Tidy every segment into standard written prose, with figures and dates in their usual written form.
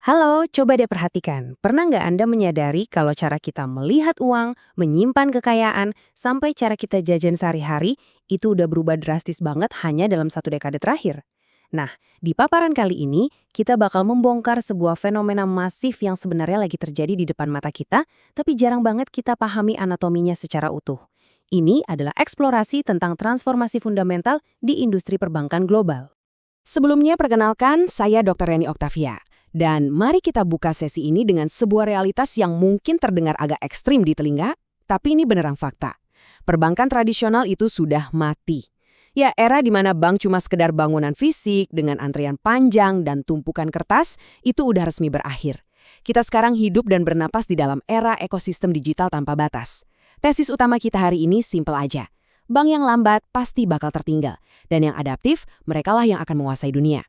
Halo, coba deh perhatikan. Pernah nggak Anda menyadari kalau cara kita melihat uang, menyimpan kekayaan, sampai cara kita jajan sehari-hari, itu udah berubah drastis banget hanya dalam satu dekade terakhir? Nah, di paparan kali ini, kita bakal membongkar sebuah fenomena masif yang sebenarnya lagi terjadi di depan mata kita, tapi jarang banget kita pahami anatominya secara utuh. Ini adalah eksplorasi tentang transformasi fundamental di industri perbankan global. Sebelumnya perkenalkan, saya Dr. Reni Oktavia. Dan mari kita buka sesi ini dengan sebuah realitas yang mungkin terdengar agak ekstrim di telinga, tapi ini beneran fakta. Perbankan tradisional itu sudah mati. Ya, era di mana bank cuma sekedar bangunan fisik dengan antrian panjang dan tumpukan kertas, itu udah resmi berakhir. Kita sekarang hidup dan bernapas di dalam era ekosistem digital tanpa batas. Tesis utama kita hari ini simpel aja. Bank yang lambat pasti bakal tertinggal, dan yang adaptif, merekalah yang akan menguasai dunia.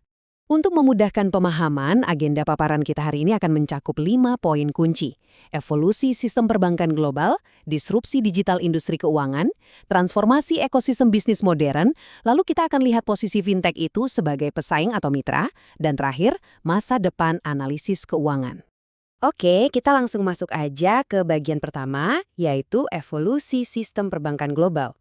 Untuk memudahkan pemahaman, agenda paparan kita hari ini akan mencakup 5 poin kunci. Evolusi sistem perbankan global, disrupsi digital industri keuangan, transformasi ekosistem bisnis modern, lalu kita akan lihat posisi fintech itu sebagai pesaing atau mitra, dan terakhir, masa depan analisis keuangan. Oke, kita langsung masuk aja ke bagian pertama, yaitu evolusi sistem perbankan global.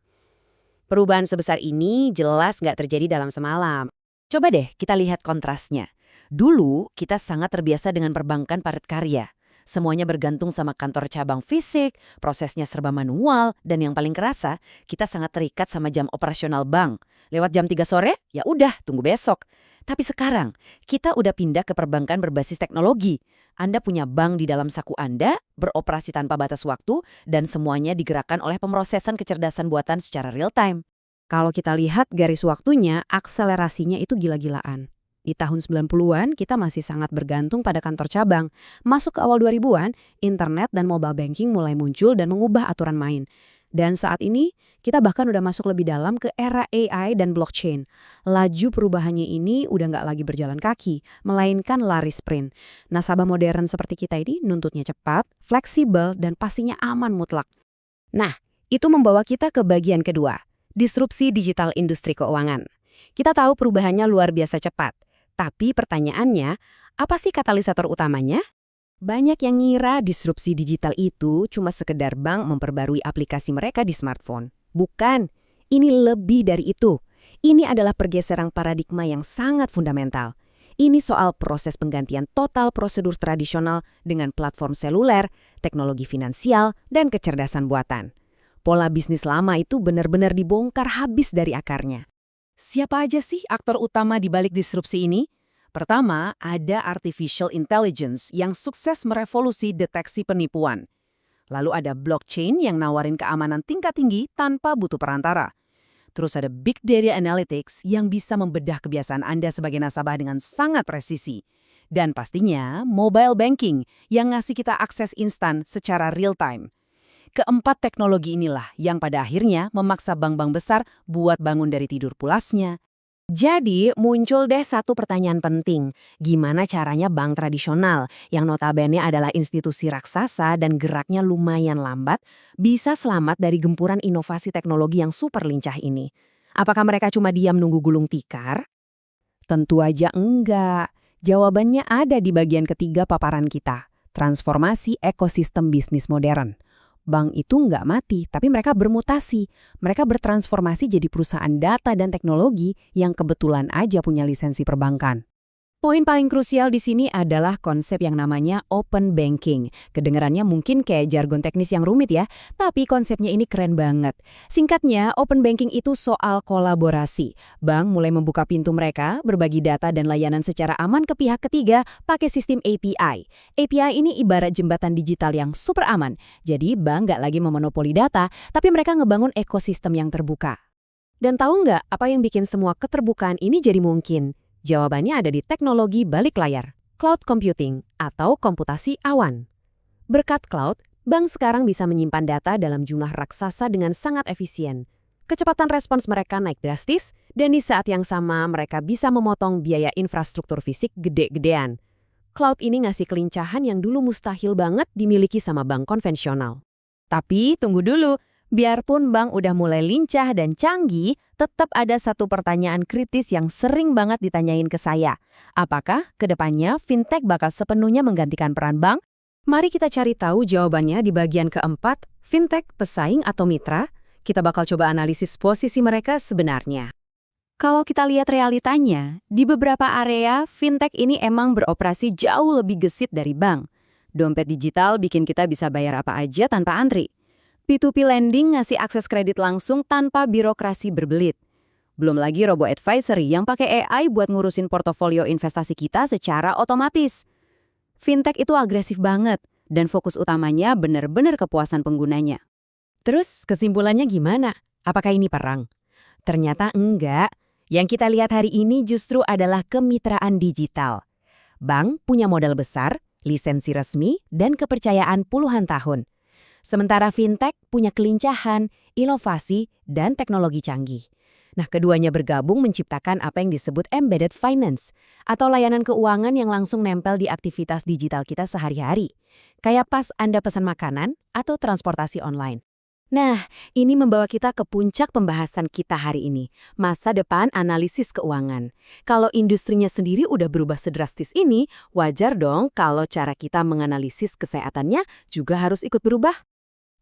Perubahan sebesar ini jelas nggak terjadi dalam semalam. Coba deh kita lihat kontrasnya. Dulu kita sangat terbiasa dengan perbankan padat karya. Semuanya bergantung sama kantor cabang fisik, prosesnya serba manual, dan yang paling kerasa, kita sangat terikat sama jam operasional bank. Lewat jam 3 sore, ya udah, tunggu besok. Tapi sekarang, kita udah pindah ke perbankan berbasis teknologi. Anda punya bank di dalam saku Anda, beroperasi tanpa batas waktu, dan semuanya digerakkan oleh pemrosesan kecerdasan buatan secara real time. Kalau kita lihat garis waktunya, akselerasinya itu gila-gilaan. Di tahun 90-an, kita masih sangat bergantung pada kantor cabang. Masuk ke awal 2000-an, internet dan mobile banking mulai muncul dan mengubah aturan main. Dan saat ini, kita bahkan udah masuk lebih dalam ke era AI dan blockchain. Laju perubahannya ini udah nggak lagi berjalan kaki, melainkan lari sprint. Nasabah modern seperti kita ini nuntutnya cepat, fleksibel, dan pastinya aman mutlak. Nah, itu membawa kita ke bagian kedua. Disrupsi digital industri keuangan. Kita tahu perubahannya luar biasa cepat. Tapi pertanyaannya, apa sih katalisator utamanya? Banyak yang ngira disrupsi digital itu cuma sekedar bank memperbarui aplikasi mereka di smartphone. Bukan, ini lebih dari itu. Ini adalah pergeseran paradigma yang sangat fundamental. Ini soal proses penggantian total prosedur tradisional dengan platform seluler, teknologi finansial, dan kecerdasan buatan. Pola bisnis lama itu benar-benar dibongkar habis dari akarnya. Siapa aja sih aktor utama di balik disrupsi ini? Pertama, ada artificial intelligence yang sukses merevolusi deteksi penipuan. Lalu ada blockchain yang nawarin keamanan tingkat tinggi tanpa butuh perantara. Terus ada big data analytics yang bisa membedah kebiasaan Anda sebagai nasabah dengan sangat presisi. Dan pastinya mobile banking yang ngasih kita akses instan secara real time. Keempat teknologi inilah yang pada akhirnya memaksa bank-bank besar buat bangun dari tidur pulasnya. Jadi muncul deh satu pertanyaan penting. Gimana caranya bank tradisional, yang notabene adalah institusi raksasa dan geraknya lumayan lambat, bisa selamat dari gempuran inovasi teknologi yang super lincah ini? Apakah mereka cuma diam nunggu gulung tikar? Tentu aja enggak. Jawabannya ada di bagian ketiga paparan kita. Transformasi ekosistem bisnis modern. Bank itu nggak mati, tapi mereka bermutasi. Mereka bertransformasi jadi perusahaan data dan teknologi yang kebetulan aja punya lisensi perbankan. Poin paling krusial di sini adalah konsep yang namanya open banking. Kedengarannya mungkin kayak jargon teknis yang rumit ya, tapi konsepnya ini keren banget. Singkatnya, open banking itu soal kolaborasi. Bank mulai membuka pintu mereka, berbagi data dan layanan secara aman ke pihak ketiga pakai sistem API. API ini ibarat jembatan digital yang super aman. Jadi bank nggak lagi memonopoli data, tapi mereka ngebangun ekosistem yang terbuka. Dan tahu nggak apa yang bikin semua keterbukaan ini jadi mungkin? Jawabannya ada di teknologi balik layar, cloud computing atau komputasi awan. Berkat cloud, bank sekarang bisa menyimpan data dalam jumlah raksasa dengan sangat efisien. Kecepatan respons mereka naik drastis, dan di saat yang sama mereka bisa memotong biaya infrastruktur fisik gede-gedean. Cloud ini ngasih kelincahan yang dulu mustahil banget dimiliki sama bank konvensional. Tapi tunggu dulu, Biarpun bank udah mulai lincah dan canggih, tetap ada satu pertanyaan kritis yang sering banget ditanyain ke saya. Apakah kedepannya fintech bakal sepenuhnya menggantikan peran bank? Mari kita cari tahu jawabannya di bagian keempat, fintech, pesaing atau mitra. Kita bakal coba analisis posisi mereka sebenarnya. Kalau kita lihat realitanya, di beberapa area, fintech ini emang beroperasi jauh lebih gesit dari bank. Dompet digital bikin kita bisa bayar apa aja tanpa antri. P2P lending ngasih akses kredit langsung tanpa birokrasi berbelit. Belum lagi robo-advisory yang pakai AI buat ngurusin portofolio investasi kita secara otomatis. Fintech itu agresif banget, dan fokus utamanya benar-benar kepuasan penggunanya. Terus kesimpulannya gimana? Apakah ini perang? Ternyata enggak. Yang kita lihat hari ini justru adalah kemitraan digital. Bank punya modal besar, lisensi resmi, dan kepercayaan puluhan tahun. Sementara fintech punya kelincahan, inovasi, dan teknologi canggih. Nah, keduanya bergabung menciptakan apa yang disebut embedded finance, atau layanan keuangan yang langsung nempel di aktivitas digital kita sehari-hari. Kayak pas Anda pesan makanan atau transportasi online. Nah, ini membawa kita ke puncak pembahasan kita hari ini, masa depan analisis keuangan. Kalau industrinya sendiri udah berubah sedrastis ini, wajar dong kalau cara kita menganalisis kesehatannya juga harus ikut berubah.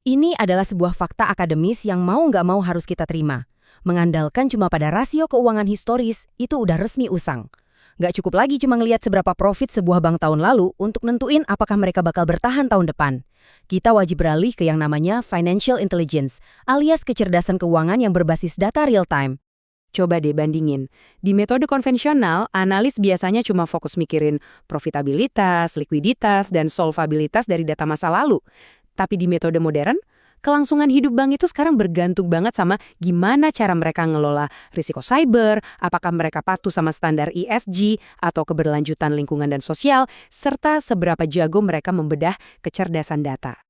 Ini adalah sebuah fakta akademis yang mau nggak mau harus kita terima. Mengandalkan cuma pada rasio keuangan historis, itu udah resmi usang. Nggak cukup lagi cuma ngelihat seberapa profit sebuah bank tahun lalu untuk nentuin apakah mereka bakal bertahan tahun depan. Kita wajib beralih ke yang namanya financial intelligence, alias kecerdasan keuangan yang berbasis data real time. Coba deh bandingin. Di metode konvensional, analis biasanya cuma fokus mikirin profitabilitas, likuiditas, dan solvabilitas dari data masa lalu. Tapi di metode modern, kelangsungan hidup bank itu sekarang bergantung banget sama gimana cara mereka ngelola risiko cyber, apakah mereka patuh sama standar ESG atau keberlanjutan lingkungan dan sosial, serta seberapa jago mereka membedah kecerdasan data.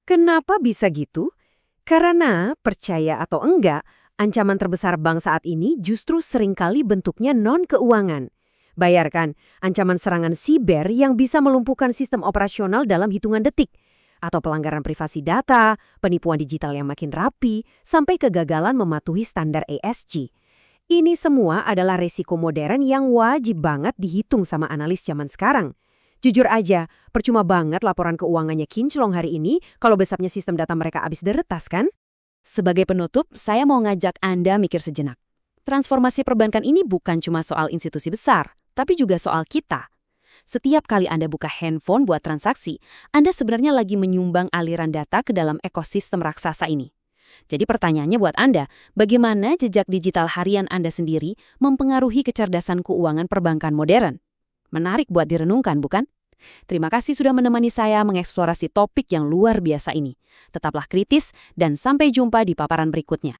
Kenapa bisa gitu? Karena, percaya atau enggak, ancaman terbesar bank saat ini justru seringkali bentuknya non-keuangan. Bayarkan, ancaman serangan siber yang bisa melumpuhkan sistem operasional dalam hitungan detik, atau pelanggaran privasi data, penipuan digital yang makin rapi, sampai kegagalan mematuhi standar ESG. Ini semua adalah resiko modern yang wajib banget dihitung sama analis zaman sekarang. Jujur aja, percuma banget laporan keuangannya kinclong hari ini kalau besarnya sistem data mereka abis diretas kan? Sebagai penutup, saya mau ngajak Anda mikir sejenak. Transformasi perbankan ini bukan cuma soal institusi besar, tapi juga soal kita. Setiap kali Anda buka handphone buat transaksi, Anda sebenarnya lagi menyumbang aliran data ke dalam ekosistem raksasa ini. Jadi pertanyaannya buat Anda, bagaimana jejak digital harian Anda sendiri mempengaruhi kecerdasan keuangan perbankan modern? Menarik buat direnungkan, bukan? Terima kasih sudah menemani saya mengeksplorasi topik yang luar biasa ini. Tetaplah kritis dan sampai jumpa di paparan berikutnya.